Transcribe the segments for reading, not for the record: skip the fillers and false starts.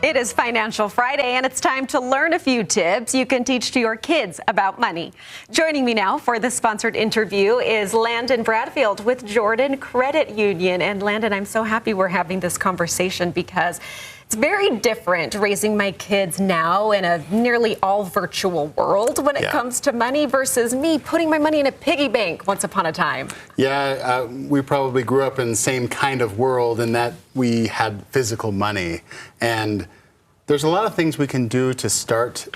It is Financial Friday, and it's time to learn a few tips you can teach to your kids about money. Joining me now for this sponsored interview is Landon Bradfield with Jordan Credit Union. And Landon, I'm so happy we're having this conversation because it's very different raising my kids now in a nearly all virtual world when it comes to money versus me putting my money in a piggy bank once upon a time. Yeah, we probably grew up in the same kind of world in that we had physical money. And there's a lot of things we can do to start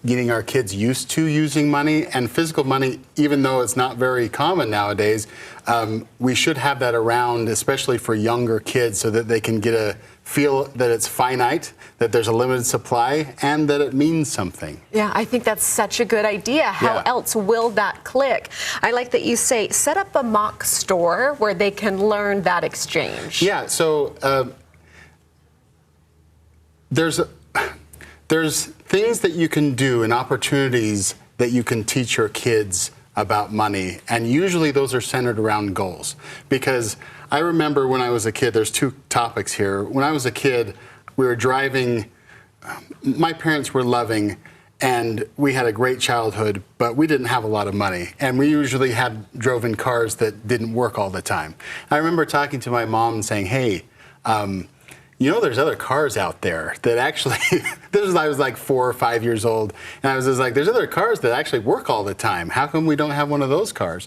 getting our kids used to using money. And physical money, even though it's not very common nowadays, we should have that around, especially for younger kids, so that they can get a feel that it's finite, that there's a limited supply, and that it means something. Yeah, I think that's such a good idea. How else will that click? I like that you say set up a mock store where they can learn that exchange. Yeah, so there's things that you can do and opportunities that you can teach your kids about money, and usually those are centered around goals. Because I remember when I was a kid, there's two topics here. When I was a kid, we were driving, my parents were loving, and we had a great childhood, but we didn't have a lot of money. And we usually drove in cars that didn't work all the time. I remember talking to my mom and saying, hey, you know, there's other cars out there that actually, I was like 4 or 5 years old, and I was just like, there's other cars that actually work all the time. How come we don't have one of those cars?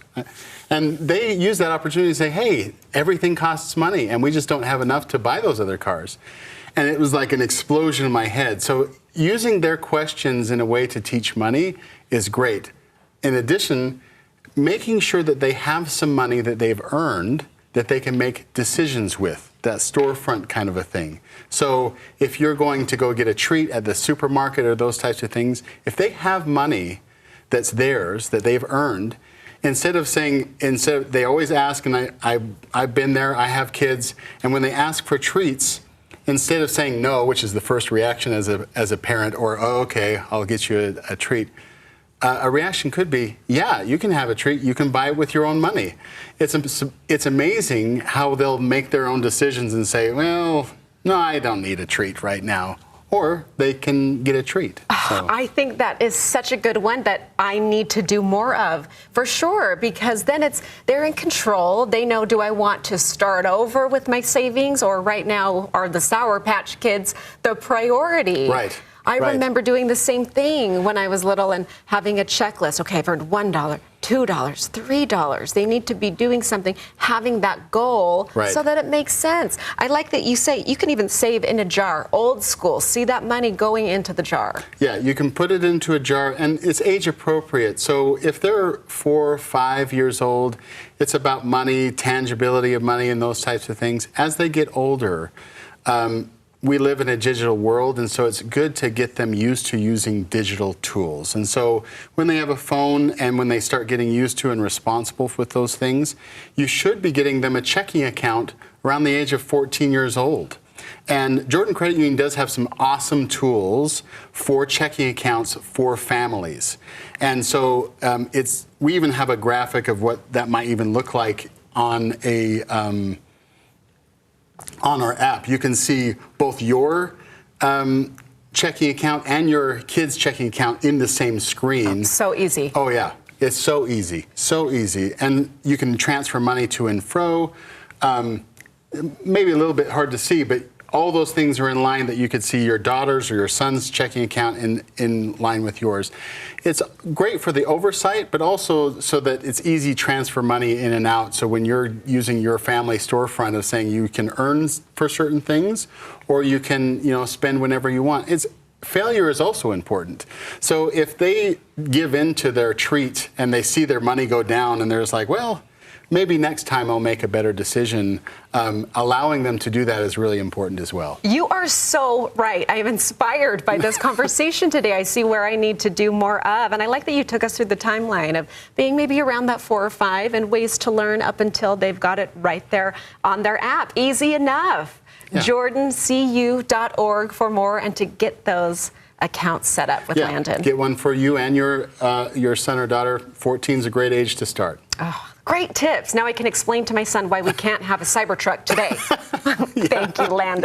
And they use that opportunity to say, hey, everything costs money, and we just don't have enough to buy those other cars. And it was like an explosion in my head. So using their questions in a way to teach money is great. In addition, making sure that they have some money that they've earned that they can make decisions with, that storefront kind of a thing. So if you're going to go get a treat at the supermarket or those types of things, if they have money that's theirs, that they've earned, instead of they always ask, and I've been there, I have kids, and when they ask for treats, instead of saying no, which is the first reaction as a parent, or, oh, okay, I'll get you a treat, a reaction could be, yeah, you can have a treat. You can buy it with your own money. It's amazing how they'll make their own decisions and say, well, no, I don't need a treat right now. Or they can get a treat. So. I think that is such a good one that I need to do more of, for sure, because then they're in control. They know, do I want to start over with my savings, or right now are the Sour Patch Kids the priority? Right. I remember doing the same thing when I was little and having a checklist. Okay, I've earned $1, $2, $3. They need to be doing something, having that goal so that it makes sense. I like that you say you can even save in a jar, old school. See that money going into the jar. Yeah, you can put it into a jar, and it's age appropriate. So if they're 4 or 5 years old, it's about money, tangibility of money, and those types of things. As they get older, we live in a digital world, and so it's good to get them used to using digital tools. And so when they have a phone and when they start getting used to and responsible with those things, you should be getting them a checking account around the age of 14 years old. And Jordan Credit Union does have some awesome tools for checking accounts for families. And so we even have a graphic of what that might even look like on our app. You can see both your checking account and your kids' checking account in the same screen. So easy. Oh, yeah. It's so easy. So easy. And you can transfer money to and fro. Maybe a little bit hard to see, but all those things are in line that you could see your daughter's or your son's checking account in line with yours. It's great for the oversight, but also so that it's easy to transfer money in and out. So when you're using your family storefront of saying you can earn for certain things, or you can, spend whenever you want. Failure is also important. So if they give in to their treat and they see their money go down and they're just like, well, maybe next time I'll make a better decision. Allowing them to do that is really important as well. You are so right. I am inspired by this conversation today. I see where I need to do more of. And I like that you took us through the timeline of being maybe around that 4 or 5 and ways to learn up until they've got it right there on their app. Easy enough. Yeah. JordanCU.org for more and to get those accounts set up with Landon. Get one for you and your son or daughter. 14 is a great age to start. Oh, great tips. Now I can explain to my son why we can't have a Cybertruck today. Thank you, Landon.